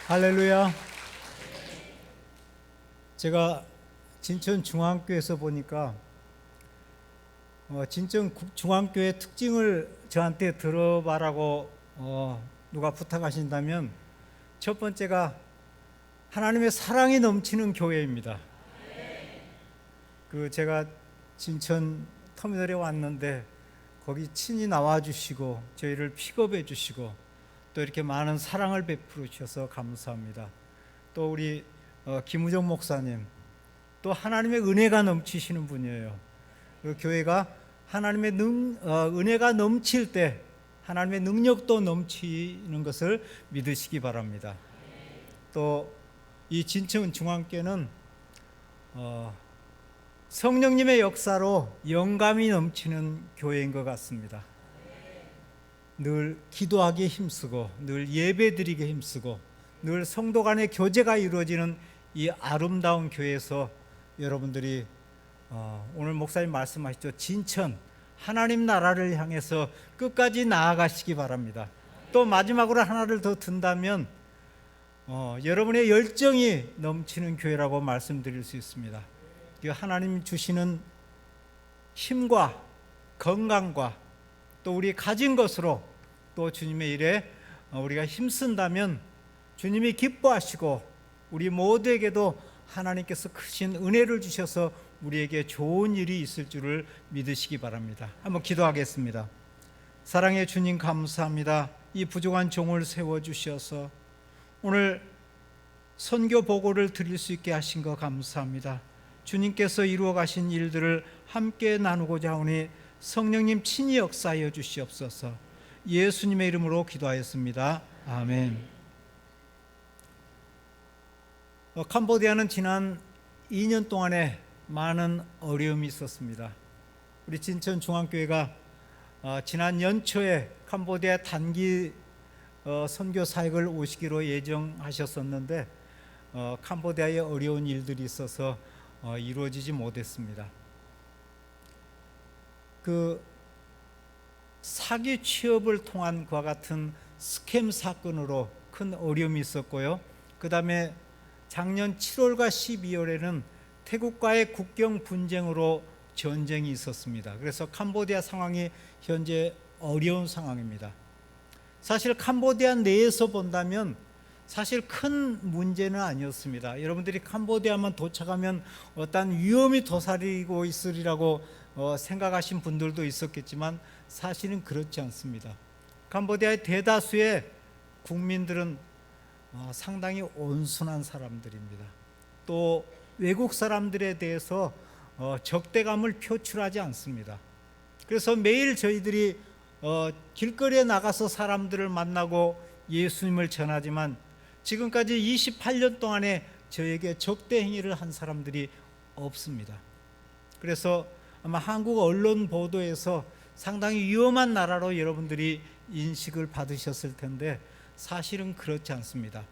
할렐루야. 제가 진천 중앙교에서 보니까 진천 중앙교의 특징을 저한테 들어봐라고 누가 부탁하신다면 첫 번째가 하나님의 사랑이 넘치는 교회입니다. 제가 진천 터미널에 왔는데 거기 친히 나와 주시고 저희를 픽업해 주시고 또 이렇게 많은 사랑을 베풀어 주셔서 감사합니다. 또 우리 김우정 목사님, 또 하나님의 은혜가 넘치시는 분이에요. 그 교회가 하나님의 은혜가 넘칠 때 하나님의 능력도 넘치는 것을 믿으시기 바랍니다. 또 이 진천 중앙교회는 성령님의 역사로 영감이 넘치는 교회인 것 같습니다. 늘 기도하기에 힘쓰고 늘 예배드리기에 힘쓰고 늘 성도 간의 교제가 이루어지는 이 아름다운 교회에서 여러분들이 오늘 목사님 말씀하시죠. 진천 하나님 나라를 향해서 끝까지 나아가시기 바랍니다. 또 마지막으로 하나를 더 든다면 여러분의 열정이 넘치는 교회라고 말씀드릴 수 있습니다. 하나님 주시는 힘과 건강과 또 우리 가진 것으로 또 주님의 일에 우리가 힘쓴다면 주님이 기뻐하시고 우리 모두에게도 하나님께서 크신 은혜를 주셔서 우리에게 좋은 일이 있을 줄을 믿으시기 바랍니다. 한번 기도하겠습니다. 사랑의 주님, 감사합니다. 이 부족한 종을 세워주셔서 오늘 선교 보고를 드릴 수 있게 하신 거 감사합니다. 주님께서 이루어 가신 일들을 함께 나누고자 하오니 성령님 친히 역사하여 주시옵소서. 예수님의 이름으로 기도하였습니다. 아멘. 캄보디아는 지난 2년 동안에 많은 어려움이 있었습니다. 우리 진천 중앙교회가 지난 연초에 캄보디아 단기 선교 사역을 오시기로 예정하셨었는데 캄보디아에 어려운 일들이 있어서 이루어지지 못했습니다. 사기 취업을 통한 그와 같은 스캠 사건으로 큰 어려움이 있었고요. 그 다음에 작년 7월과 12월에는 태국과의 국경 분쟁으로 전쟁이 있었습니다. 그래서 캄보디아 상황이 현재 어려운 상황입니다. 사실 캄보디아 내에서 본다면 사실 큰 문제는 아니었습니다. 여러분들이 캄보디아만 도착하면 어떤 위험이 도사리고 있으리라고 생각하신 분들도 있었겠지만 사실은 그렇지 않습니다. 캄보디아의 대다수의 국민들은 상당히 온순한 사람들입니다. 또 외국 사람들에 대해서 적대감을 표출하지 않습니다. 그래서 매일 저희들이 길거리에 나가서 사람들을 만나고 예수님을 전하지만 지금까지 28년 동안에 저에게 적대 행위를 한 사람들이 없습니다. 그래서 아마 한국 언론 보도에서 상당히 위험한 나라로 여러분들이 인식을 받으셨을 텐데 사실은 그렇지 않습니다.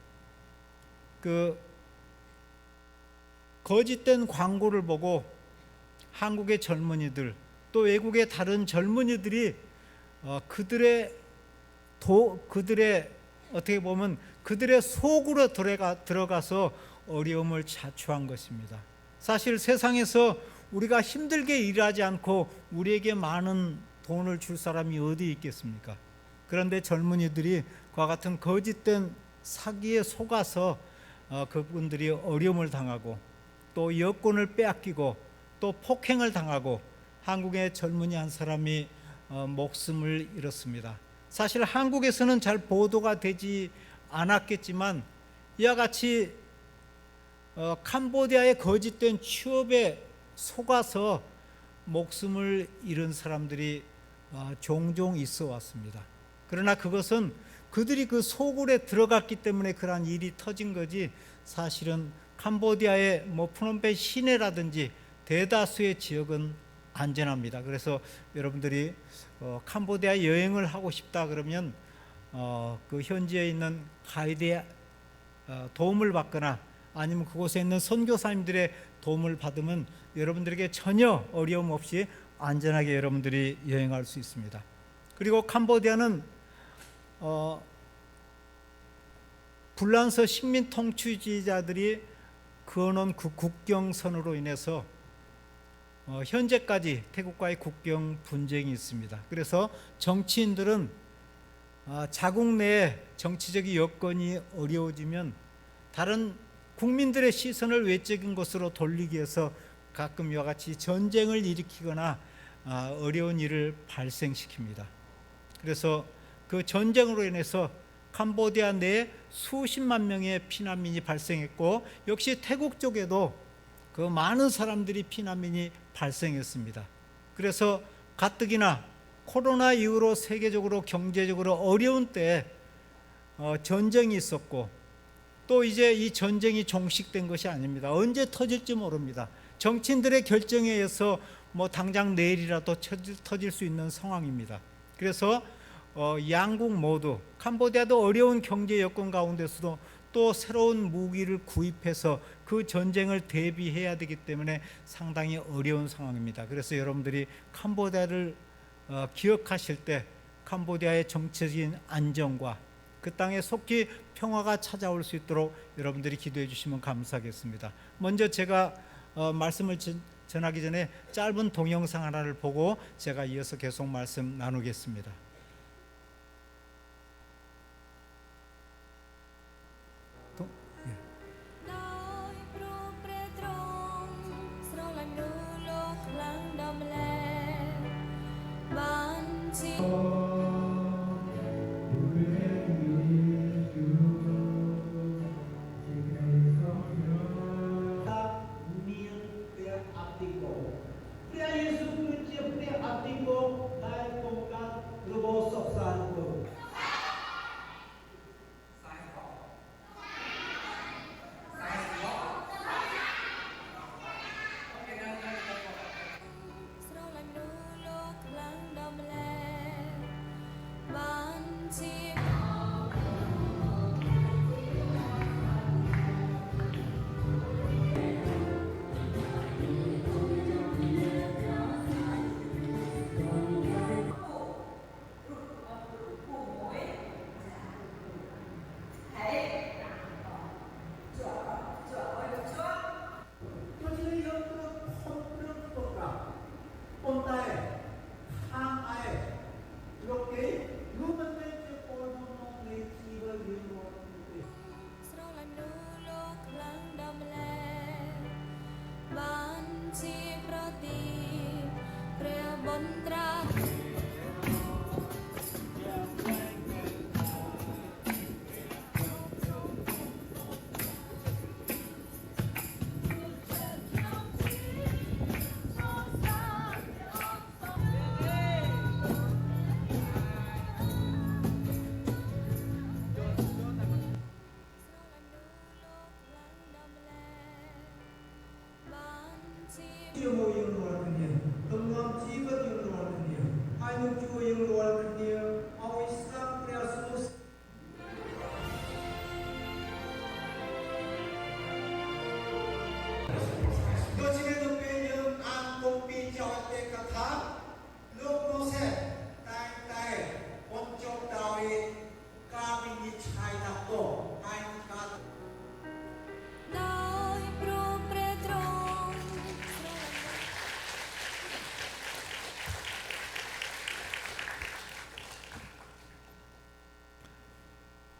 거짓된 광고를 보고 한국의 젊은이들 또 외국의 다른 젊은이들이 그들의 어떻게 보면 그들의 속으로 들어가서 어려움을 자초한 것입니다. 사실 세상에서 우리가 힘들게 일하지 않고 우리에게 많은 돈을 줄 사람이 어디 있겠습니까? 그런데 젊은이들이 그와 같은 거짓된 사기에 속아서 그분들이 어려움을 당하고 또 여권을 빼앗기고 또 폭행을 당하고 한국의 젊은이 한 사람이 목숨을 잃었습니다. 사실 한국에서는 잘 보도가 되지 않았겠지만 이와 같이 캄보디아의 거짓된 취업에 속아서 목숨을 잃은 사람들이 종종 있어 왔습니다. 그러나 그것은 그들이 그 소굴에 들어갔기 때문에 그러한 일이 터진 거지 사실은 캄보디아의 프놈펜 시내라든지 대다수의 지역은 안전합니다. 그래서 여러분들이 캄보디아 여행을 하고 싶다 그러면 그 현지에 있는 가이드의 도움을 받거나 아니면 그곳에 있는 선교사님들의 도움을 받으면 여러분들에게 전혀 어려움 없이 안전하게 여러분들이 여행할 수 있습니다. 그리고 캄보디아는 불란서 식민 통치자들이 그어놓은 그 국경선으로 인해서 현재까지 태국과의 국경 분쟁이 있습니다. 그래서 정치인들은 자국 내에 정치적인 여건이 어려워지면 다른 국민들의 시선을 외적인 것으로 돌리기 위해서 가끔 이와 같이 전쟁을 일으키거나 어려운 일을 발생시킵니다. 그래서 그 전쟁으로 인해서 캄보디아 내에 수십만 명의 피난민이 발생했고, 역시 태국 쪽에도 그 많은 사람들이 피난민이 발생했습니다. 그래서 가뜩이나 코로나 이후로 세계적으로 경제적으로 어려운 때에 전쟁이 있었고, 또 이제 이 전쟁이 종식된 것이 아닙니다. 언제 터질지 모릅니다. 정치인들의 결정에 의해서 당장 내일이라도 터질 수 있는 상황입니다. 그래서 양국 모두, 캄보디아도 어려운 경제 여건 가운데서도 또 새로운 무기를 구입해서 그 전쟁을 대비해야 되기 때문에 상당히 어려운 상황입니다. 그래서 여러분들이 캄보디아를 기억하실 때 캄보디아의 정치적인 안정과 그 땅에 속히 평화가 찾아올 수 있도록 여러분들이 기도해 주시면 감사하겠습니다. 먼저 제가 말씀을 전하기 전에 짧은 동영상 하나를 보고 제가 이어서 계속 말씀 나누겠습니다.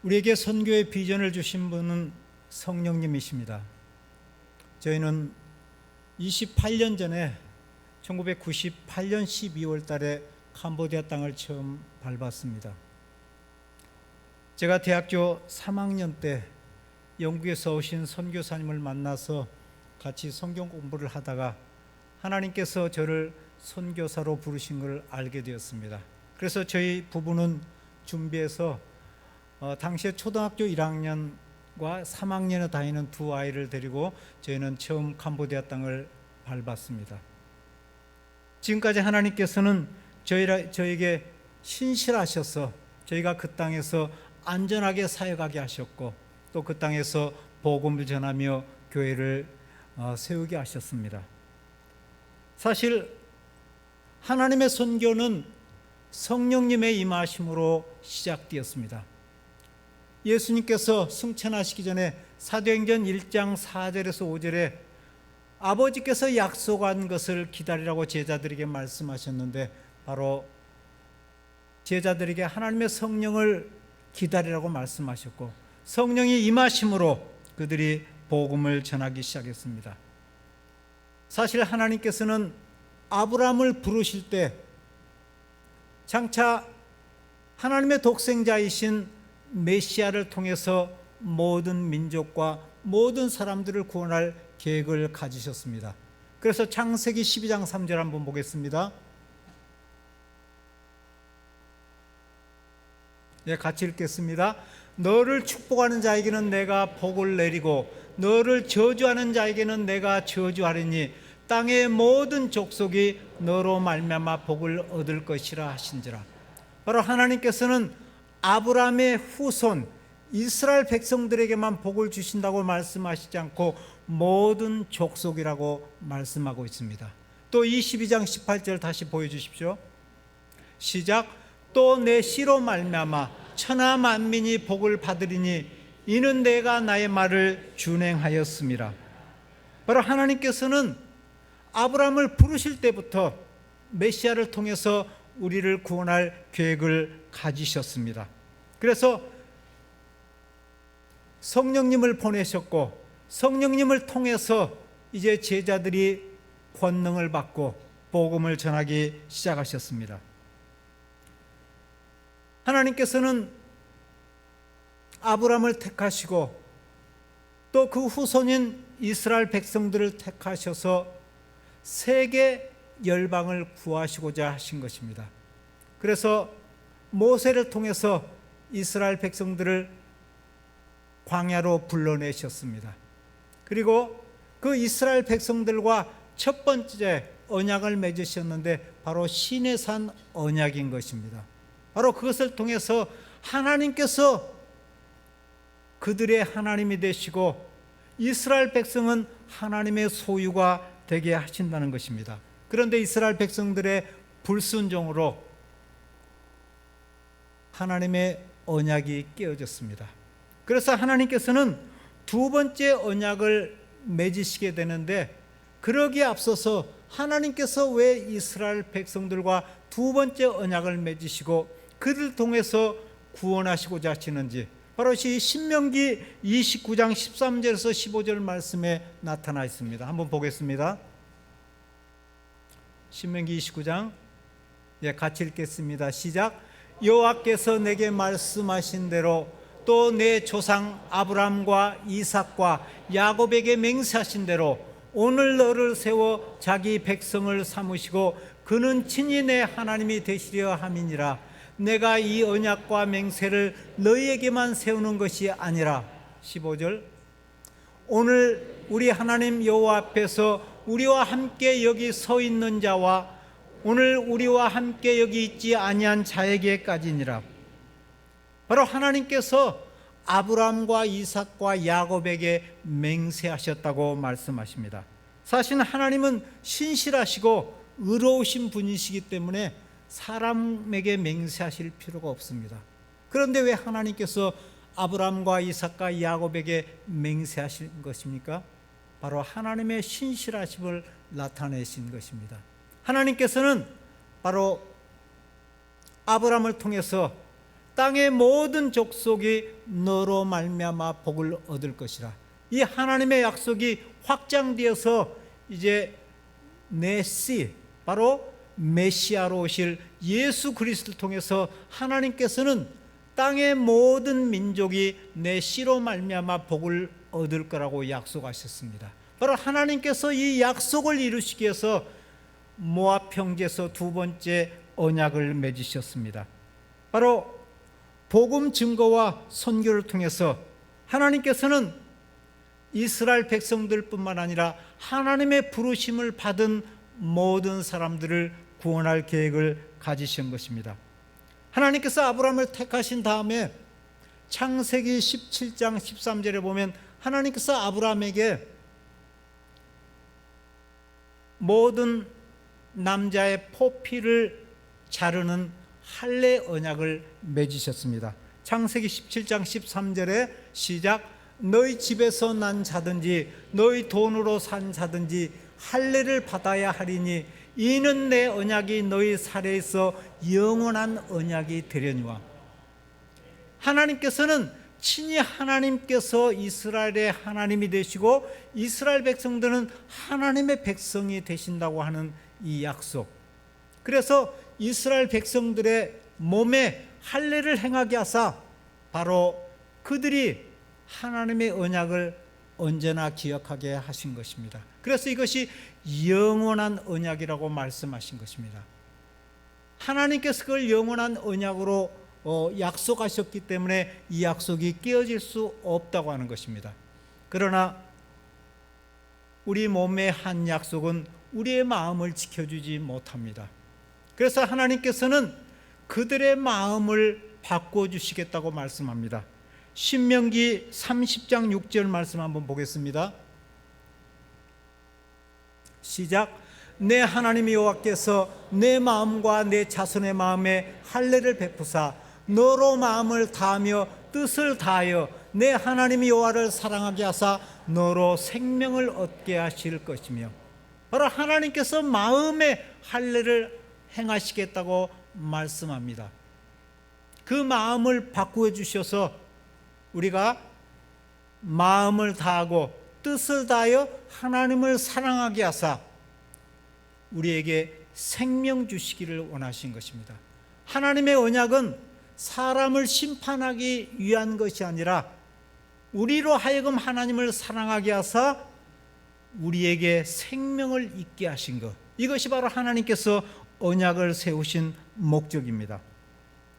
우리에게 선교의 비전을 주신 분은 성령님이십니다. 저희는 28년 전에 1998년 12월 달에 캄보디아 땅을 처음 밟았습니다. 제가 대학교 3학년 때 영국에서 오신 선교사님을 만나서 같이 성경 공부를 하다가 하나님께서 저를 선교사로 부르신 걸 알게 되었습니다. 그래서 저희 부부는 준비해서 당시에 초등학교 1학년과 3학년에 다니는 두 아이를 데리고 저희는 처음 캄보디아 땅을 밟았습니다. 지금까지 하나님께서는 저에게 신실하셔서 저희가 그 땅에서 안전하게 사역하게 하셨고, 또 그 땅에서 복음을 전하며 교회를 세우게 하셨습니다. 사실 하나님의 선교는 성령님의 임하심으로 시작되었습니다. 예수님께서 승천하시기 전에 사도행전 1장 4절에서 5절에 아버지께서 약속한 것을 기다리라고 제자들에게 말씀하셨는데, 바로 제자들에게 하나님의 성령을 기다리라고 말씀하셨고, 성령이 임하심으로 그들이 복음을 전하기 시작했습니다. 사실 하나님께서는 아브라함을 부르실 때 장차 하나님의 독생자이신 메시아를 통해서 모든 민족과 모든 사람들을 구원할 계획을 가지셨습니다. 그래서 창세기 12장 3절 한번 보겠습니다. 네, 같이 읽겠습니다. 너를 축복하는 자에게는 내가 복을 내리고 너를 저주하는 자에게는 내가 저주하리니 땅의 모든 족속이 너로 말미암아 복을 얻을 것이라 하신지라. 바로 하나님께서는 아브라함의 후손 이스라엘 백성들에게만 복을 주신다고 말씀하시지 않고 모든 족속이라고 말씀하고 있습니다. 또 22장 18절 다시 보여주십시오. 시작. 또 내 씨로 말미암아 천하 만민이 복을 받으리니 이는 내가 나의 말을 준행하였음이라. 바로 하나님께서는 아브라함을 부르실 때부터 메시아를 통해서 우리를 구원할 계획을 가지셨습니다. 그래서 성령님을 보내셨고, 성령님을 통해서 이제 제자들이 권능을 받고 복음을 전하기 시작하셨습니다. 하나님께서는 아브라함을 택하시고 또 그 후손인 이스라엘 백성들을 택하셔서 세계 열방을 구하시고자 하신 것입니다. 그래서 모세를 통해서 이스라엘 백성들을 광야로 불러내셨습니다. 그리고 그 이스라엘 백성들과 첫 번째 언약을 맺으셨는데 바로 시내산 언약인 것입니다. 바로 그것을 통해서 하나님께서 그들의 하나님이 되시고 이스라엘 백성은 하나님의 소유가 되게 하신다는 것입니다. 그런데 이스라엘 백성들의 불순종으로 하나님의 언약이 깨어졌습니다. 그래서 하나님께서는 두 번째 언약을 맺으시게 되는데, 그러기에 앞서서 하나님께서 왜 이스라엘 백성들과 두 번째 언약을 맺으시고 그를 통해서 구원하시고자 하시는지 바로 이 신명기 29장 13절에서 15절 말씀에 나타나 있습니다. 한번 보겠습니다. 신명기 29장 같이 읽겠습니다. 시작. 여호와께서 내게 말씀하신 대로 또 내 조상 아브라함과 이삭과 야곱에게 맹세하신 대로 오늘 너를 세워 자기 백성을 삼으시고 그는 친히 내 하나님이 되시려 함이니라. 내가 이 언약과 맹세를 너희에게만 세우는 것이 아니라 15절. 오늘 우리 하나님 여호와 앞에서 우리와 함께 여기 서 있는 자와 오늘 우리와 함께 여기 있지 아니한 자에게까지니라. 바로 하나님께서 아브라함과 이삭과 야곱에게 맹세하셨다고 말씀하십니다. 사실 하나님은 신실하시고 의로우신 분이시기 때문에 사람에게 맹세하실 필요가 없습니다. 그런데 왜 하나님께서 아브라함과 이삭과 야곱에게 맹세하신 것입니까? 바로 하나님의 신실하심을 나타내신 것입니다. 하나님께서는 바로 아브라함을 통해서 땅의 모든 족속이 너로 말미암아 복을 얻을 것이라. 이 하나님의 약속이 확장되어서 이제 내 씨, 바로 메시아로 오실 예수 그리스도를 통해서 하나님께서는 땅의 모든 민족이 내 씨로 말미암아 복을 얻을 거라고 약속하셨습니다. 바로 하나님께서 이 약속을 이루시기 위해서 모압 평지에서 두 번째 언약을 맺으셨습니다. 바로 복음 증거와 선교를 통해서 하나님께서는 이스라엘 백성들뿐만 아니라 하나님의 부르심을 받은 모든 사람들을 구원할 계획을 가지신 것입니다. 하나님께서 아브라함을 택하신 다음에 창세기 17장 13절에 보면 하나님께서 아브라함에게 모든 남자의 포피를 자르는 할례 언약을 맺으셨습니다. 창세기 17장 13절에 시작. 너희 집에서 난 자든지 너희 돈으로 산 자든지 할례를 받아야 하리니 이는 내 언약이 너희 살에 있어 영원한 언약이 되려니와. 하나님께서는 친히 하나님께서 이스라엘의 하나님이 되시고 이스라엘 백성들은 하나님의 백성이 되신다고 하는 이 약속. 그래서 이스라엘 백성들의 몸에 할례를 행하게 하사 바로 그들이 하나님의 언약을 언제나 기억하게 하신 것입니다. 그래서 이것이 영원한 언약이라고 말씀하신 것입니다. 하나님께서 그걸 영원한 언약으로 약속하셨기 때문에 이 약속이 깨어질 수 없다고 하는 것입니다. 그러나 우리 몸의 한 약속은 우리의 마음을 지켜주지 못합니다. 그래서 하나님께서는 그들의 마음을 바꿔주시겠다고 말씀합니다. 신명기 30장 6절 말씀 한번 보겠습니다. 시작. 내 하나님 여호와께서 내 마음과 내 자손의 마음에 할례를 베푸사 너로 마음을 다하며 뜻을 다하여 내 하나님 여호와를 사랑하게 하사 너로 생명을 얻게 하실 것이며. 바로 하나님께서 마음의 할례를 행하시겠다고 말씀합니다. 그 마음을 바꾸어 주셔서 우리가 마음을 다하고 뜻을 다하여 하나님을 사랑하게 하사 우리에게 생명 주시기를 원하신 것입니다. 하나님의 언약은 사람을 심판하기 위한 것이 아니라 우리로 하여금 하나님을 사랑하게 하사 우리에게 생명을 있게 하신 것, 이것이 바로 하나님께서 언약을 세우신 목적입니다.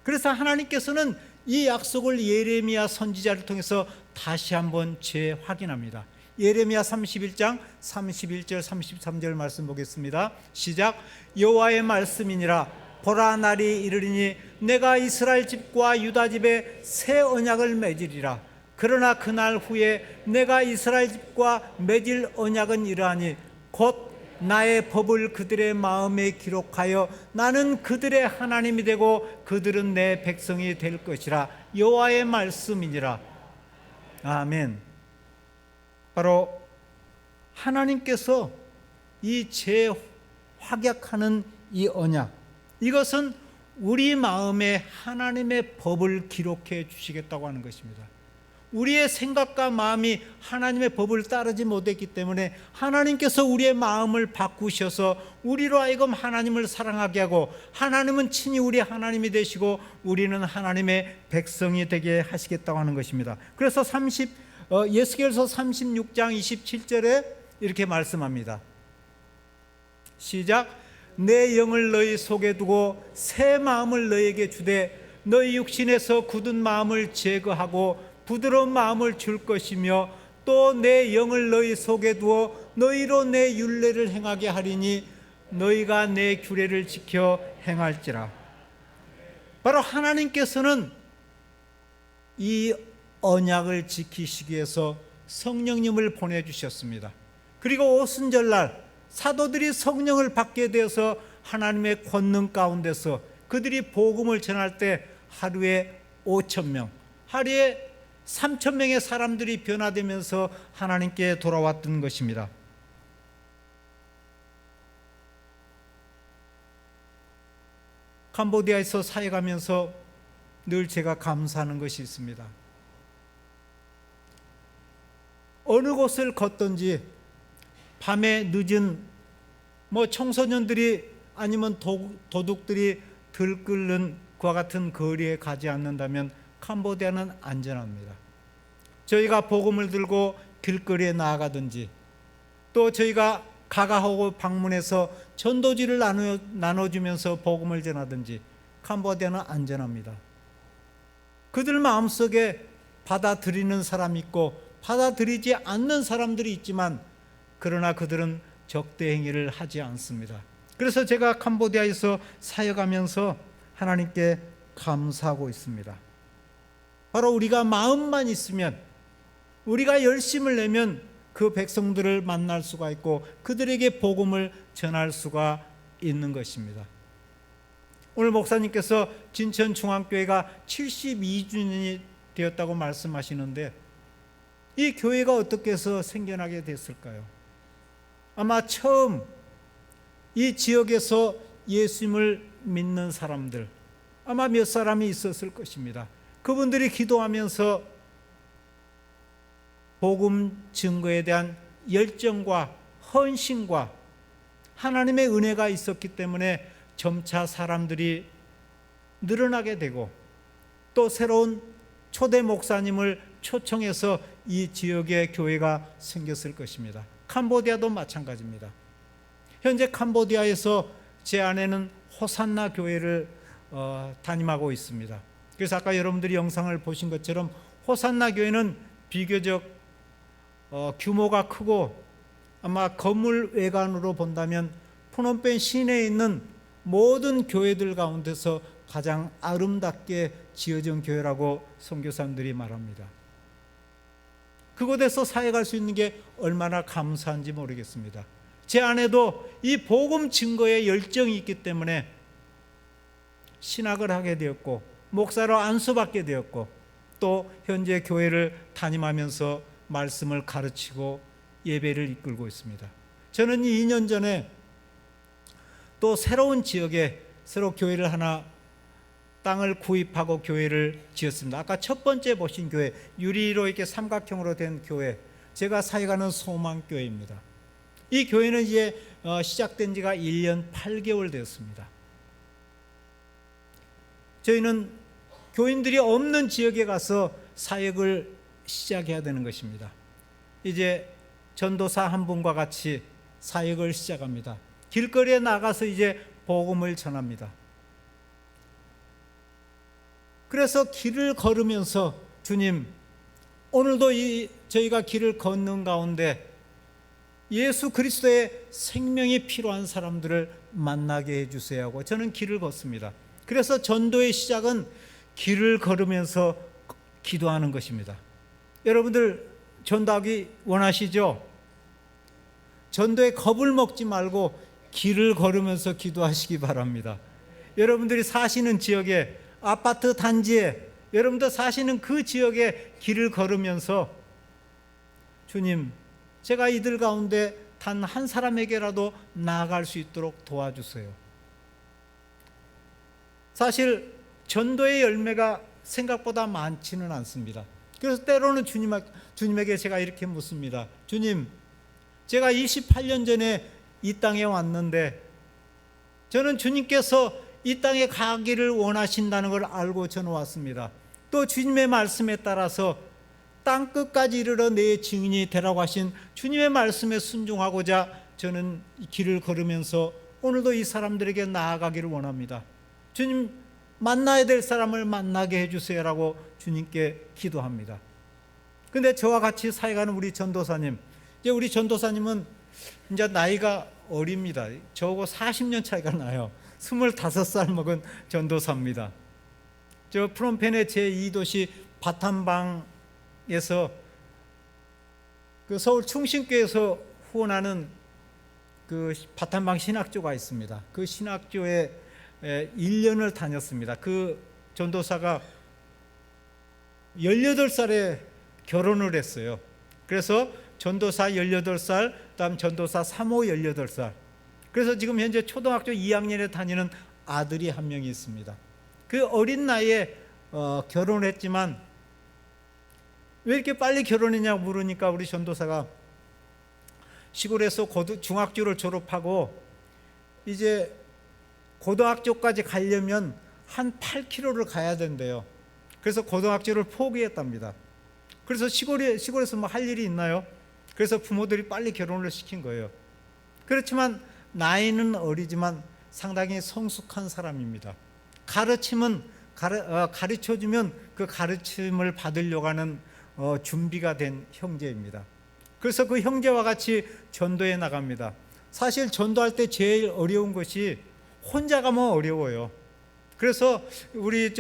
그래서 하나님께서는 이 약속을 예레미야 선지자를 통해서 다시 한번 재확인합니다. 예레미야 31장 31절 33절 말씀 보겠습니다. 시작. 여호와의 말씀이니라. 보라, 날이 이르리니 내가 이스라엘 집과 유다 집에 새 언약을 맺으리라. 그러나 그날 후에 내가 이스라엘 집과 맺을 언약은 이러하니 곧 나의 법을 그들의 마음에 기록하여 나는 그들의 하나님이 되고 그들은 내 백성이 될 것이라. 여호와의 말씀이니라. 아멘. 바로 하나님께서 이 재확약하는 이 언약, 이것은 우리 마음에 하나님의 법을 기록해 주시겠다고 하는 것입니다. 우리의 생각과 마음이 하나님의 법을 따르지 못했기 때문에 하나님께서 우리의 마음을 바꾸셔서 우리로 하여금 하나님을 사랑하게 하고 하나님은 친히 우리 하나님이 되시고 우리는 하나님의 백성이 되게 하시겠다고 하는 것입니다. 그래서 예스겔서 36장 27절에 이렇게 말씀합니다. 시작. 내 영을 너희 속에 두고 새 마음을 너희에게 주되 너희 육신에서 굳은 마음을 제거하고 부드러운 마음을 줄 것이며 또 내 영을 너희 속에 두어 너희로 내 율례를 행하게 하리니 너희가 내 규례를 지켜 행할지라. 바로 하나님께서는 이 언약을 지키시기 위해서 성령님을 보내주셨습니다. 그리고 오순절날 사도들이 성령을 받게 되어서 하나님의 권능 가운데서 그들이 복음을 전할 때 하루에 5,000명, 하루에 3,000명의 사람들이 변화되면서 하나님께 돌아왔던 것입니다. 캄보디아에서 사역하면서 늘 제가 감사하는 것이 있습니다. 어느 곳을 걷든지 밤에 늦은 청소년들이 아니면 도둑들이 들끓는 그와 같은 거리에 가지 않는다면 캄보디아는 안전합니다. 저희가 복음을 들고 길거리에 나아가든지 또 저희가 가가하고 방문해서 전도지를 나눠주면서 복음을 전하든지 캄보디아는 안전합니다. 그들 마음속에 받아들이는 사람이 있고 받아들이지 않는 사람들이 있지만 그러나 그들은 적대 행위를 하지 않습니다. 그래서 제가 캄보디아에서 사역하면서 하나님께 감사하고 있습니다. 바로 우리가 마음만 있으면, 우리가 열심을 내면 그 백성들을 만날 수가 있고 그들에게 복음을 전할 수가 있는 것입니다. 오늘 목사님께서 진천중앙교회가 72주년이 되었다고 말씀하시는데 이 교회가 어떻게 해서 생겨나게 됐을까요? 아마 처음 이 지역에서 예수님을 믿는 사람들 아마 몇 사람이 있었을 것입니다. 그분들이 기도하면서 복음 증거에 대한 열정과 헌신과 하나님의 은혜가 있었기 때문에 점차 사람들이 늘어나게 되고 또 새로운 초대 목사님을 초청해서 이 지역의 교회가 생겼을 것입니다. 캄보디아도 마찬가지입니다. 현재 캄보디아에서 제 아내는 호산나 교회를 담임하고 있습니다. 그래서 아까 여러분들이 영상을 보신 것처럼 호산나 교회는 비교적 규모가 크고 아마 건물 외관으로 본다면 프놈펜 시내에 있는 모든 교회들 가운데서 가장 아름답게 지어진 교회라고 선교사님들이 말합니다. 그곳에서 사역할 수 있는 게 얼마나 감사한지 모르겠습니다. 제 아내도 이 복음 증거에 열정이 있기 때문에 신학을 하게 되었고 목사로 안수받게 되었고 또 현재 교회를 담임하면서 말씀을 가르치고 예배를 이끌고 있습니다. 저는 2년 전에 또 새로운 지역에 새로 교회를 하나 땅을 구입하고 교회를 지었습니다. 아까 첫 번째 보신 교회 유리로 이렇게 삼각형으로 된 교회 제가 사역하는 소망교회입니다. 이 교회는 이제 시작된 지가 1년 8개월 되었습니다. 저희는 교인들이 없는 지역에 가서 사역을 시작해야 되는 것입니다. 이제 전도사 한 분과 같이 사역을 시작합니다. 길거리에 나가서 이제 복음을 전합니다. 그래서 길을 걸으면서 주님, 오늘도 저희가 길을 걷는 가운데 예수 그리스도의 생명이 필요한 사람들을 만나게 해주세요 하고 저는 길을 걷습니다. 그래서 전도의 시작은 길을 걸으면서 기도하는 것입니다. 여러분들 전도하기 원하시죠? 전도에 겁을 먹지 말고 길을 걸으면서 기도하시기 바랍니다. 여러분들이 사시는 지역에 아파트 단지에 여러분들 사시는 그 지역에 길을 걸으면서 주님, 제가 이들 가운데 단 한 사람에게라도 나아갈 수 있도록 도와주세요. 사실 전도의 열매가 생각보다 많지는 않습니다. 그래서 때로는 주님에게 제가 이렇게 묻습니다. 주님, 제가 28년 전에 이 땅에 왔는데 저는 주님께서 이 땅에 가기를 원하신다는 걸 알고 저는 왔습니다. 또 주님의 말씀에 따라서 땅 끝까지 이르러 내 증인이 되라고 하신 주님의 말씀에 순종하고자 저는 길을 걸으면서 오늘도 이 사람들에게 나아가기를 원합니다. 주님, 만나야 될 사람을 만나게 해주세요라고 주님께 기도합니다. 근데 저와 같이 사역하는 우리 전도사님, 이제 우리 전도사님은 이제 나이가 어립니다. 저하고 40년 차이가 나요. 25살 먹은 전도사입니다. 저 프놈펜의 제2도시 바탄방에서 그 서울 충신교에서 후원하는 그 바탄방 신학교가 있습니다. 그 신학교에 1년을 다녔습니다. 그 전도사가 18살에 결혼을 했어요. 그래서 전도사 18살, 그다음 전도사 3호 18살. 그래서 지금 현재 초등학교 2학년에 다니는 아들이 한 명이 있습니다. 그 어린 나이에 결혼을 했지만 왜 이렇게 빨리 결혼했냐고 물으니까 우리 전도사가 시골에서 중학교를 졸업하고 이제 고등학교까지 가려면 한 8km를 가야 된대요. 그래서 고등학교를 포기했답니다. 그래서 시골에서 뭐 할 일이 있나요? 그래서 부모들이 빨리 결혼을 시킨 거예요. 그렇지만 나이는 어리지만 상당히 성숙한 사람입니다. 가르쳐주면 그 가르침을 받으려고 하는 준비가 된 형제입니다. 그래서 그 형제와 같이 전도에 나갑니다. 사실 전도할 때 제일 어려운 것이 혼자 가면 어려워요. 그래서 우리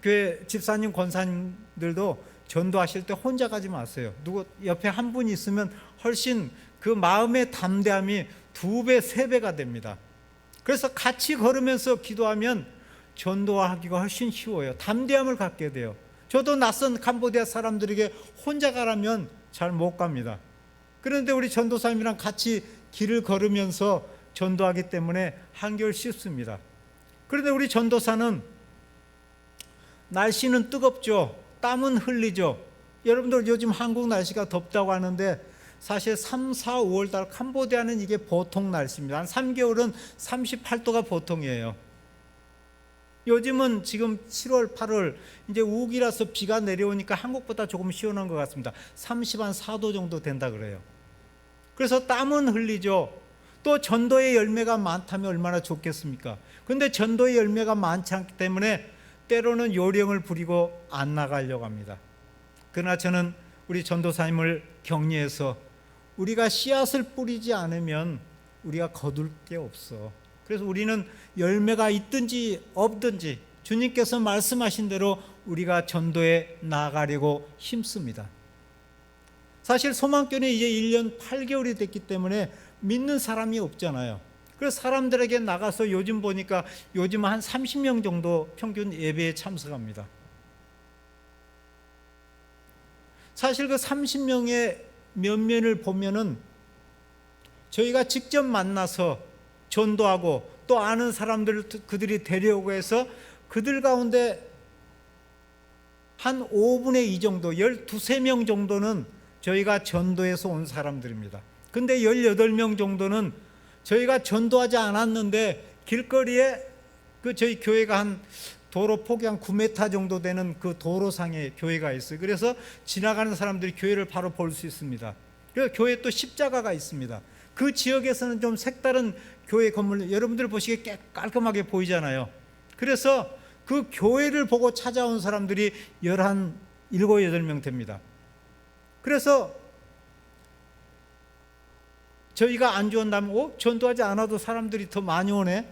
교회 집사님, 권사님들도 전도하실 때 혼자 가지 마세요. 누구 옆에 한 분이 있으면 훨씬 그 마음의 담대함이 2배, 3배가 됩니다. 그래서 같이 걸으면서 기도하면 전도하기가 훨씬 쉬워요. 담대함을 갖게 돼요. 저도 낯선 캄보디아 사람들에게 혼자 가라면 잘 못 갑니다. 그런데 우리 전도사님이랑 같이 길을 걸으면서 전도하기 때문에 한결 쉽습니다. 그런데 우리 전도사는 날씨는 뜨겁죠. 땀은 흘리죠. 여러분들 요즘 한국 날씨가 덥다고 하는데 사실 3, 4, 5월 달 캄보디아는 이게 보통 날씨입니다. 한 3개월은 38도가 보통이에요. 요즘은 지금 7월, 8월 이제 우기라서 비가 내려오니까 한국보다 조금 시원한 것 같습니다. 34도 정도 된다 그래요. 그래서 땀은 흘리죠. 또 전도의 열매가 많다면 얼마나 좋겠습니까? 그런데 전도의 열매가 많지 않기 때문에 때로는 요령을 부리고 안 나가려고 합니다. 그러나 저는 우리 전도사님을 격려해서 우리가 씨앗을 뿌리지 않으면 우리가 거둘 게 없어. 그래서 우리는 열매가 있든지 없든지 주님께서 말씀하신 대로 우리가 전도에 나아가려고 힘씁니다. 사실 소망교회는 이제 1년 8개월이 됐기 때문에 믿는 사람이 없잖아요. 그래서 사람들에게 나가서 요즘 보니까 요즘 한 30명 정도 평균 예배에 참석합니다. 사실 그 30명의 면면을 보면은 저희가 직접 만나서 전도하고 또 아는 사람들을 그들이 데려오고 해서 그들 가운데 한 5분의 2 정도, 12명 정도는 저희가 전도해서 온 사람들입니다. 근데 18명 정도는 저희가 전도하지 않았는데 길거리에 그 저희 교회가 한 도로 폭이 한 9m 정도 되는 그 도로상에 교회가 있어요. 그래서 지나가는 사람들이 교회를 바로 볼 수 있습니다. 그래서 교회에 또 십자가가 있습니다. 그 지역에서는 좀 색다른 교회 건물, 여러분들 보시기에 깔끔하게 보이잖아요. 그래서 그 교회를 보고 찾아온 사람들이 7, 8명 됩니다. 그래서 저희가 안주한다면 전도하지 않아도 사람들이 더 많이 오네?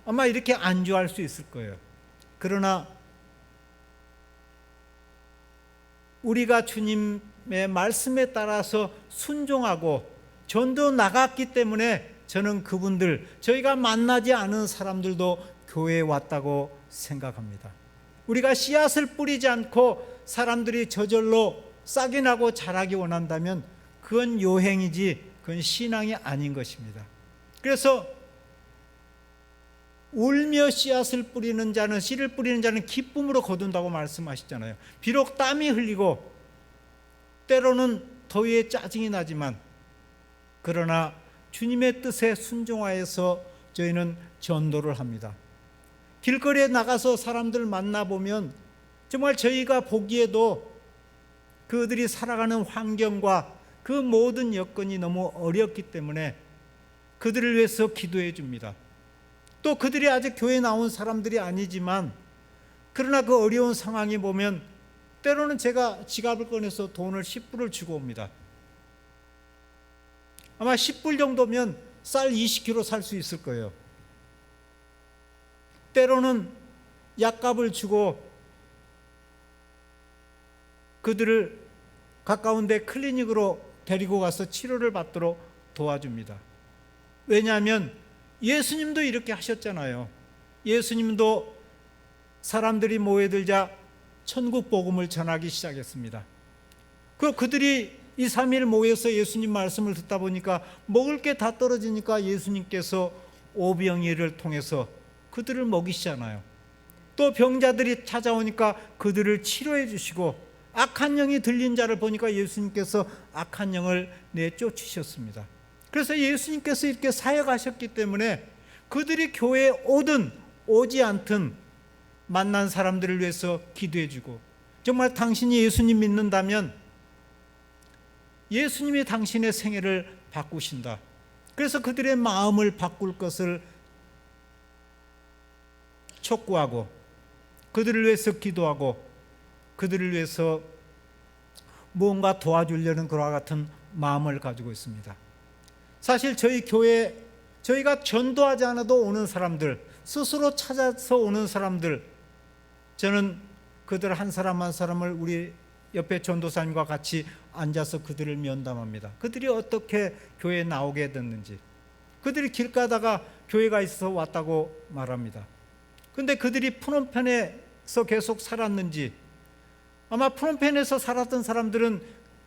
아마 이렇게 안주할 수 있을 거예요. 그러나 우리가 주님의 말씀에 따라서 순종하고 전도 나갔기 때문에 저는 그분들, 저희가 만나지 않은 사람들도 교회에 왔다고 생각합니다. 우리가 씨앗을 뿌리지 않고 사람들이 저절로 싹이 나고 자라기 원한다면 그건 요행이지 그건 신앙이 아닌 것입니다. 그래서 울며 씨앗을 뿌리는 자는, 씨를 뿌리는 자는 기쁨으로 거둔다고 말씀하셨잖아요. 비록 땀이 흘리고 때로는 더위에 짜증이 나지만 그러나 주님의 뜻에 순종하여서 저희는 전도를 합니다. 길거리에 나가서 사람들 만나보면 정말 저희가 보기에도 그들이 살아가는 환경과 그 모든 여건이 너무 어렵기 때문에 그들을 위해서 기도해 줍니다. 또 그들이 아직 교회에 나온 사람들이 아니지만 그러나 그 어려운 상황이 보면 때로는 제가 지갑을 꺼내서 돈을 10불을 주고 옵니다. 아마 10불 정도면 쌀 20kg 살 수 있을 거예요. 때로는 약값을 주고 그들을 가까운 데 클리닉으로 데리고 가서 치료를 받도록 도와줍니다. 왜냐하면 예수님도 이렇게 하셨잖아요. 예수님도 사람들이 모여들자 천국 복음을 전하기 시작했습니다. 그들이 2, 3일 모여서 예수님 말씀을 듣다 보니까 먹을 게 다 떨어지니까 예수님께서 오병이를 통해서 그들을 먹이시잖아요. 또 병자들이 찾아오니까 그들을 치료해 주시고 악한 영이 들린 자를 보니까 예수님께서 악한 영을 내쫓으셨습니다. 그래서 예수님께서 이렇게 사역하셨기 때문에 그들이 교회에 오든 오지 않든 만난 사람들을 위해서 기도해 주고, 정말 당신이 예수님 믿는다면 예수님이 당신의 생애를 바꾸신다. 그래서 그들의 마음을 바꿀 것을 촉구하고 그들을 위해서 기도하고 그들을 위해서 무언가 도와주려는 그와 같은 마음을 가지고 있습니다. 사실 저희 교회, 저희가 전도하지 않아도 오는 사람들, 스스로 찾아서 오는 사람들, 저는 그들 한 사람 한 사람을 우리 옆에 전도사님과 같이 앉아서 그들을 면담합니다. 그들이 어떻게 교회에 나오게 됐는지, 그들이 길 가다가 교회가 있어서 왔다고 말합니다. 근데 그들이 프놈펜에서 계속 살았는지, 아마 프놈펜에서 살았던 사람들은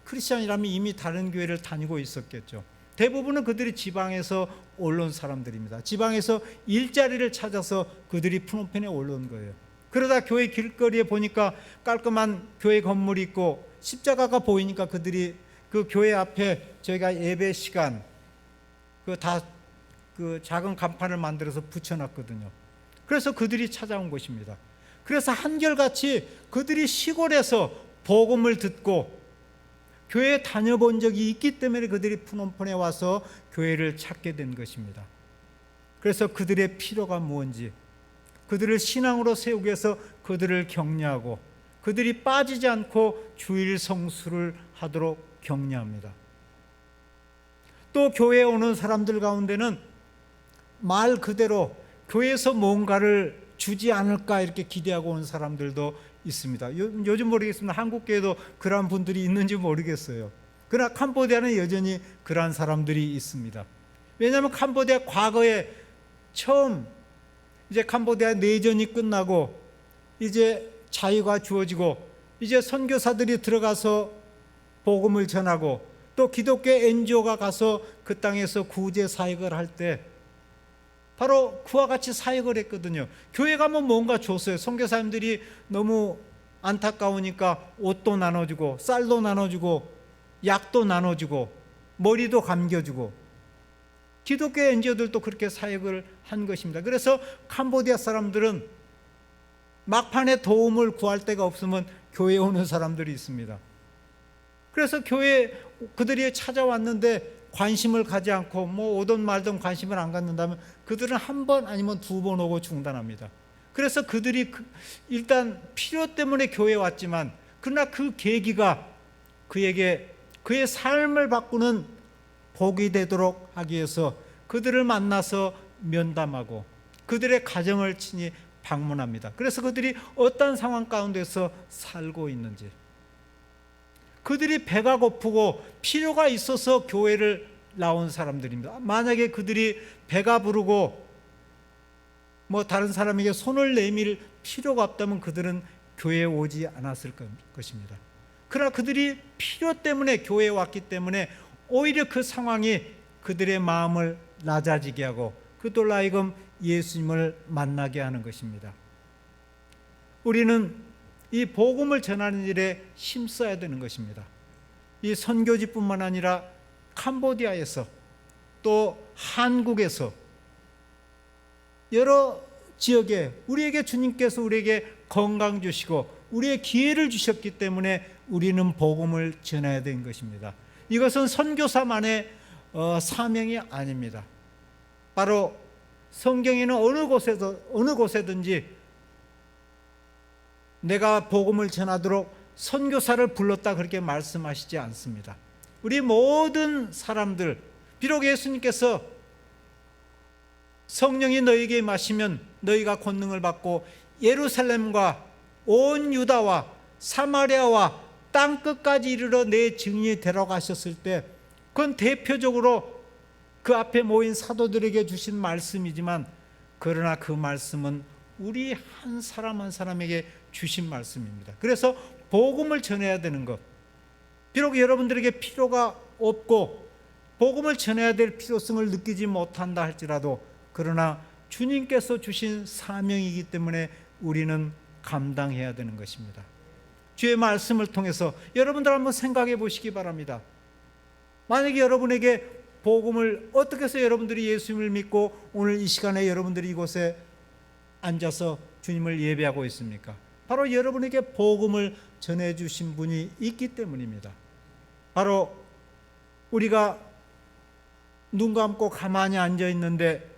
크리스찬이라면 이미 다른 교회를 다니고 있었겠죠. 대부분은 그들이 지방에서 올라온 사람들입니다. 지방에서 일자리를 찾아서 그들이 프놈펜에 올라온 거예요. 그러다 교회 길거리에 보니까 깔끔한 교회 건물이 있고 십자가가 보이니까 그들이 그 교회 앞에 저희가 예배 시간 그 작은 간판을 만들어서 붙여놨거든요. 그래서 그들이 찾아온 것입니다. 그래서 한결같이 그들이 시골에서 복음을 듣고 교회에 다녀본 적이 있기 때문에 그들이 프놈펜에 와서 교회를 찾게 된 것입니다. 그래서 그들의 필요가 무엇인지, 그들을 신앙으로 세우기 위해서 그들을 격려하고 그들이 빠지지 않고 주일 성수를 하도록 격려합니다. 또 교회에 오는 사람들 가운데는 말 그대로 교회에서 뭔가를 주지 않을까 이렇게 기대하고 오는 사람들도 있습니다. 요즘 모르겠습니다. 한국 교회도 그러한 분들이 있는지 모르겠어요. 그러나 캄보디아는 여전히 그러한 사람들이 있습니다. 왜냐하면 캄보디아 과거에 처음 이제 캄보디아 내전이 끝나고 이제 자유가 주어지고 이제 선교사들이 들어가서 복음을 전하고 또 기독교 NGO가 가서 그 땅에서 구제 사역을 할 때 바로 그와 같이 사역을 했거든요. 교회 가면 뭔가 줬어요. 선교사님들이 너무 안타까우니까 옷도 나눠주고 쌀도 나눠주고 약도 나눠주고 머리도 감겨주고, 기독교 NGO들도 그렇게 사역을 한 것입니다. 그래서 캄보디아 사람들은 막판에 도움을 구할 데가 없으면 교회에 오는 사람들이 있습니다. 그래서 교회에 그들이 찾아왔는데 관심을 가지 않고 오든 말든 관심을 안 갖는다면 그들은 한 번 아니면 두 번 오고 중단합니다. 그래서 그들이 일단 필요 때문에 교회에 왔지만, 그러나 그 계기가 그에게 그의 삶을 바꾸는 복이 되도록 하기 위해서 그들을 만나서 면담하고 그들의 가정을 친히 방문합니다. 그래서 그들이 어떤 상황 가운데서 살고 있는지, 그들이 배가 고프고 필요가 있어서 교회를 나온 사람들입니다. 만약에 그들이 배가 부르고 다른 사람에게 손을 내밀 필요가 없다면 그들은 교회에 오지 않았을 것입니다. 그러나 그들이 필요 때문에 교회에 왔기 때문에 오히려 그 상황이 그들의 마음을 낮아지게 하고 그들로 하여금 예수님을 만나게 하는 것입니다. 우리는 이 복음을 전하는 일에 힘써야 되는 것입니다. 이 선교지뿐만 아니라 캄보디아에서 또 한국에서 여러 지역에 우리에게 주님께서 우리에게 건강 주시고 우리의 기회를 주셨기 때문에 우리는 복음을 전해야 되는 것입니다. 이것은 선교사만의 사명이 아닙니다. 바로 성경에는 어느 곳에든지 내가 복음을 전하도록 선교사를 불렀다 그렇게 말씀하시지 않습니다. 우리 모든 사람들, 비록 예수님께서 성령이 너희에게 임하시면 너희가 권능을 받고 예루살렘과 온 유다와 사마리아와 땅 끝까지 이르러 내 증인이 되라가셨을 때, 그건 대표적으로 그 앞에 모인 사도들에게 주신 말씀이지만, 그러나 그 말씀은 우리 한 사람 한 사람에게 주신 말씀입니다. 그래서 복음을 전해야 되는 것, 비록 여러분들에게 필요가 없고 복음을 전해야 될 필요성을 느끼지 못한다 할지라도, 그러나 주님께서 주신 사명이기 때문에 우리는 감당해야 되는 것입니다. 주의 말씀을 통해서 여러분들 한번 생각해 보시기 바랍니다. 만약에 여러분에게 복음을 어떻게 해서 여러분들이 예수님을 믿고 오늘 이 시간에 여러분들이 이곳에 앉아서 주님을 예배하고 있습니까? 바로 여러분에게 복음을 전해주신 분이 있기 때문입니다. 바로 우리가 눈 감고 가만히 앉아 있는데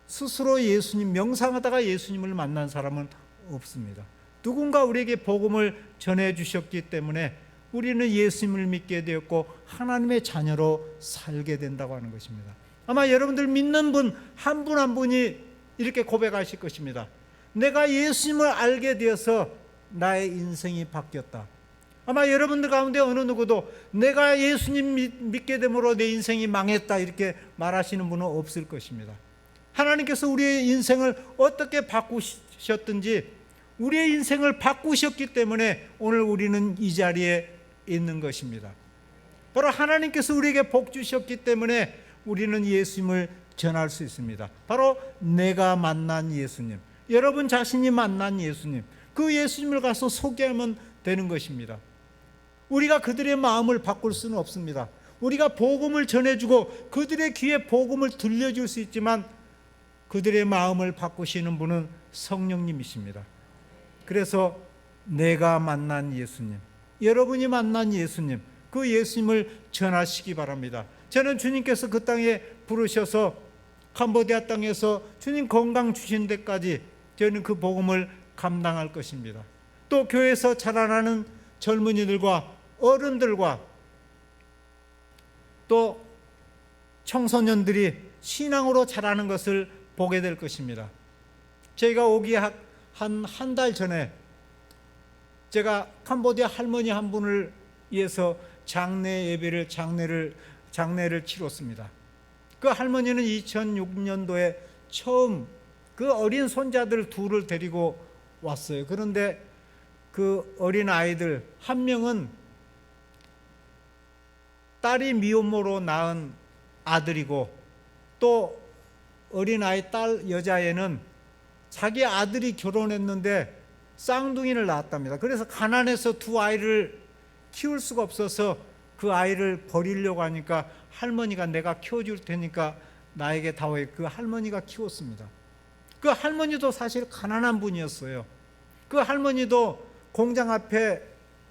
스스로 예수님 명상하다가 예수님을 만난 사람은 없습니다. 누군가 우리에게 복음을 전해주셨기 때문에 우리는 예수님을 믿게 되었고 하나님의 자녀로 살게 된다고 하는 것입니다. 아마 여러분들 믿는 분 한 분 한 분이 이렇게 고백하실 것입니다. 내가 예수님을 알게 되어서 나의 인생이 바뀌었다. 아마 여러분들 가운데 어느 누구도 내가 예수님 믿게 됨으로 내 인생이 망했다 이렇게 말하시는 분은 없을 것입니다. 하나님께서 우리의 인생을 어떻게 바꾸실 주셨든지 우리의 인생을 바꾸셨기 때문에 오늘 우리는 이 자리에 있는 것입니다. 바로 하나님께서 우리에게 복 주셨기 때문에 우리는 예수님을 전할 수 있습니다. 바로 내가 만난 예수님, 여러분 자신이 만난 예수님, 그 예수님을 가서 소개하면 되는 것입니다. 우리가 그들의 마음을 바꿀 수는 없습니다. 우리가 복음을 전해주고 그들의 귀에 복음을 들려줄 수 있지만 그들의 마음을 바꾸시는 분은 성령님이십니다. 그래서 내가 만난 예수님, 여러분이 만난 예수님, 그 예수님을 전하시기 바랍니다. 저는 주님께서 그 땅에 부르셔서 캄보디아 땅에서 주님 건강 주신 데까지 저는 그 복음을 감당할 것입니다. 또 교회에서 자라나는 젊은이들과 어른들과 또 청소년들이 신앙으로 자라는 것을 보게 될 것입니다. 저희가 오기 한 달 전에 제가 캄보디아 할머니 한 분을 위해서 장례를 치렀습니다. 그 할머니는 2006년도에 처음 그 어린 손자들 둘을 데리고 왔어요. 그런데 그 어린 아이들 한 명은 딸이 미혼모로 낳은 아들이고 또 어린 아이 딸 여자애는 자기 아들이 결혼했는데 쌍둥이를 낳았답니다. 그래서 가난해서 두 아이를 키울 수가 없어서 그 아이를 버리려고 하니까 할머니가 내가 키워줄 테니까 나에게 다오해. 그 할머니가 키웠습니다. 그 할머니도 사실 가난한 분이었어요. 그 할머니도 공장 앞에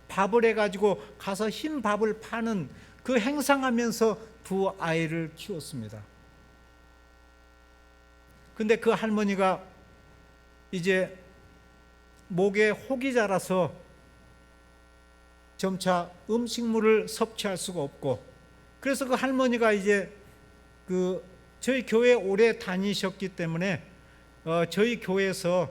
밥을 해가지고 가서 흰 밥을 파는 그 행상하면서 두 아이를 키웠습니다. 근데 그 할머니가 이제 목에 혹이 자라서 점차 음식물을 섭취할 수가 없고, 그래서 그 할머니가 이제 저희 교회 오래 다니셨기 때문에 저희 교회에서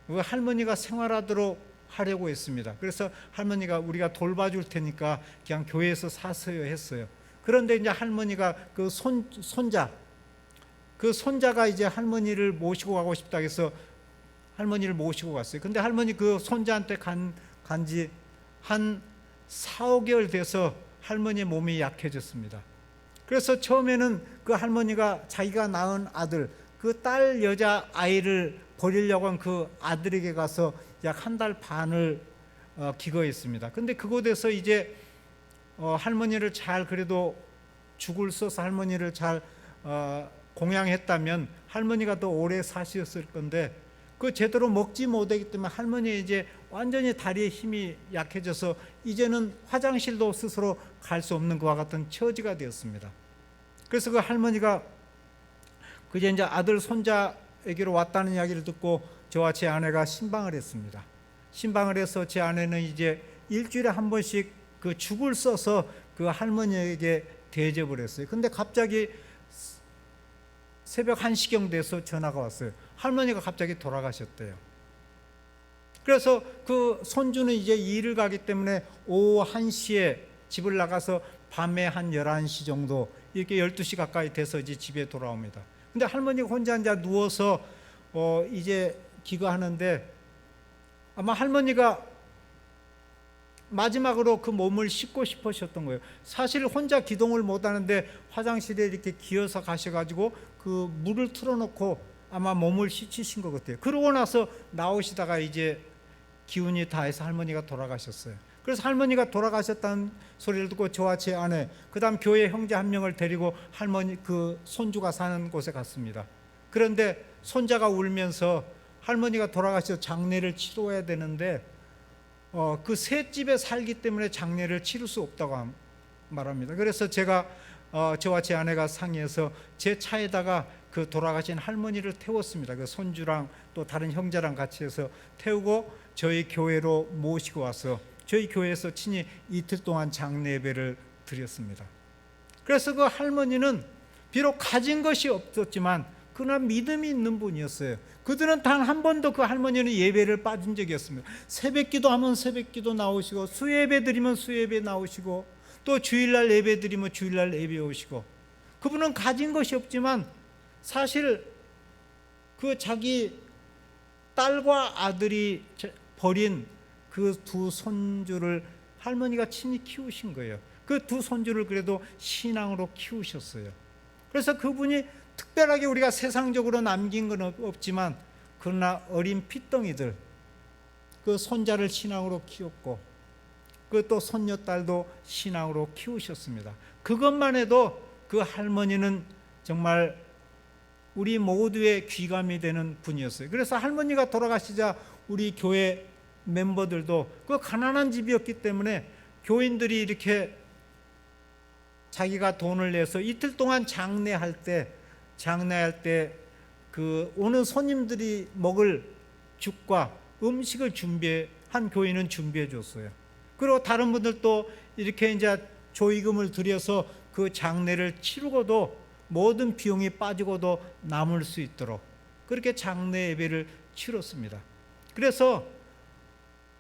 그 할머니가 생활하도록 하려고 했습니다. 그래서 할머니가 우리가 돌봐줄 테니까 그냥 교회에서 사세요 했어요. 그런데 이제 할머니가 그 손자가 이제 할머니를 모시고 가고 싶다 해서 할머니를 모시고 갔어요. 근데 할머니 그 손자한테 간지 한 4, 5개월 돼서 할머니의 몸이 약해졌습니다. 그래서 처음에는 그 할머니가 자기가 낳은 아들, 그 딸 여자 아이를 버리려고 한 그 아들에게 가서 약 한 달 반을 기거했습니다. 근데 그곳에서 이제 할머니를 잘 그래도 죽을 써서 할머니를 잘 공양했다면 할머니가 더 오래 사셨을 건데 그 제대로 먹지 못하기 때문에 할머니 이제 완전히 다리에 힘이 약해져서 이제는 화장실도 스스로 갈 수 없는 그와 같은 처지가 되었습니다. 그래서 그 할머니가 그제 이제 아들 손자에게로 왔다는 이야기를 듣고 저와 제 아내가 신방을 했습니다. 신방을 해서 제 아내는 이제 일주일에 한 번씩 그 죽을 써서 그 할머니에게 대접을 했어요. 근데 갑자기 새벽 1시경 돼서 전화가 왔어요. 할머니가 갑자기 돌아가셨대요. 그래서 그 손주는 이제 일을 가기 때문에 오후 1시에 집을 나가서 밤에 한 11시 정도 이렇게 12시 가까이 돼서 이제 집에 돌아옵니다. 근데 할머니가 혼자 이제 누워서 이제 기거하는데 아마 할머니가 마지막으로 그 몸을 씻고 싶으셨던 거예요. 사실 혼자 기동을 못 하는데 화장실에 이렇게 기어서 가셔가지고 그 물을 틀어놓고 아마 몸을 씻으신 것 같아요. 그러고 나서 나오시다가 이제 기운이 다해서 할머니가 돌아가셨어요. 그래서 할머니가 돌아가셨다는 소리를 듣고 저와 제 아내, 그 다음 교회 형제 한 명을 데리고 할머니 그 손주가 사는 곳에 갔습니다. 그런데 손자가 울면서 할머니가 돌아가셔서 장례를 치러야 되는데 그 셋집에 살기 때문에 장례를 치를 수 없다고 말합니다. 그래서 제가 저와 제 아내가 상의해서 제 차에다가 그 돌아가신 할머니를 태웠습니다. 그 손주랑 또 다른 형제랑 같이 해서 태우고 저희 교회로 모시고 와서 저희 교회에서 친히 이틀 동안 장례 예배를 드렸습니다. 그래서 그 할머니는 비록 가진 것이 없었지만 그러나 믿음이 있는 분이었어요. 그들은 단 한 번도 그 할머니는 예배를 빠진 적이 없습니다. 새벽기도 하면 새벽기도 나오시고 수예배 드리면 수예배 나오시고 또 주일날 예배 드리면 주일날 예배 오시고, 그분은 가진 것이 없지만 사실 그 자기 딸과 아들이 버린 그 두 손주를 할머니가 친히 키우신 거예요. 그 두 손주를 그래도 신앙으로 키우셨어요. 그래서 그분이 특별하게 우리가 세상적으로 남긴 건 없지만 그러나 어린 핏덩이들 그 손자를 신앙으로 키웠고 그 또 손녀딸도 신앙으로 키우셨습니다. 그것만 해도 그 할머니는 정말 우리 모두의 귀감이 되는 분이었어요. 그래서 할머니가 돌아가시자 우리 교회 멤버들도 그 가난한 집이었기 때문에 교인들이 이렇게 자기가 돈을 내서 이틀 동안 장례할 때 그 오는 손님들이 먹을 죽과 음식을 한 교인은 준비해 줬어요. 그리고 다른 분들도 이렇게 이제 조의금을 들여서 그 장례를 치르고도 모든 비용이 빠지고도 남을 수 있도록 그렇게 장례 예배를 치렀습니다. 그래서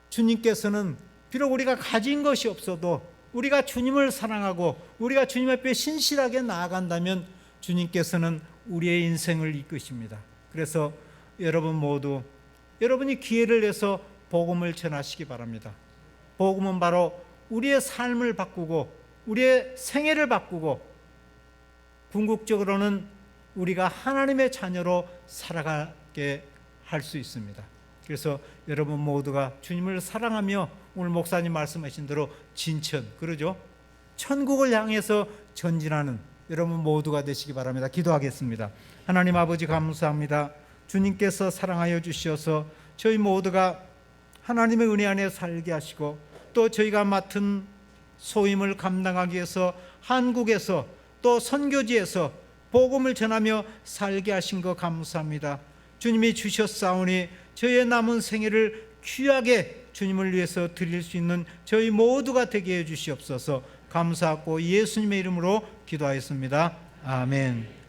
주님께서는 비록 우리가 가진 것이 없어도 우리가 주님을 사랑하고 우리가 주님 앞에 신실하게 나아간다면 주님께서는 우리의 인생을 이끄십니다. 그래서 여러분 모두 여러분이 기회를 내서 복음을 전하시기 바랍니다. 복음은 바로 우리의 삶을 바꾸고 우리의 생애를 바꾸고 궁극적으로는 우리가 하나님의 자녀로 살아가게 할 수 있습니다. 그래서 여러분 모두가 주님을 사랑하며 오늘 목사님 말씀하신 대로 진천, 그러죠? 천국을 향해서 전진하는 여러분 모두가 되시기 바랍니다. 기도하겠습니다. 하나님 아버지 감사합니다. 주님께서 사랑하여 주셔서 저희 모두가 하나님의 은혜 안에 살게 하시고 또 저희가 맡은 소임을 감당하기 위해서 한국에서 또 선교지에서 복음을 전하며 살게 하신 것 감사합니다. 주님이 주셨사오니 저희의 남은 생애를 귀하게 주님을 위해서 드릴 수 있는 저희 모두가 되게 해 주시옵소서. 감사하고 예수님의 이름으로 기도하였습니다. 아멘.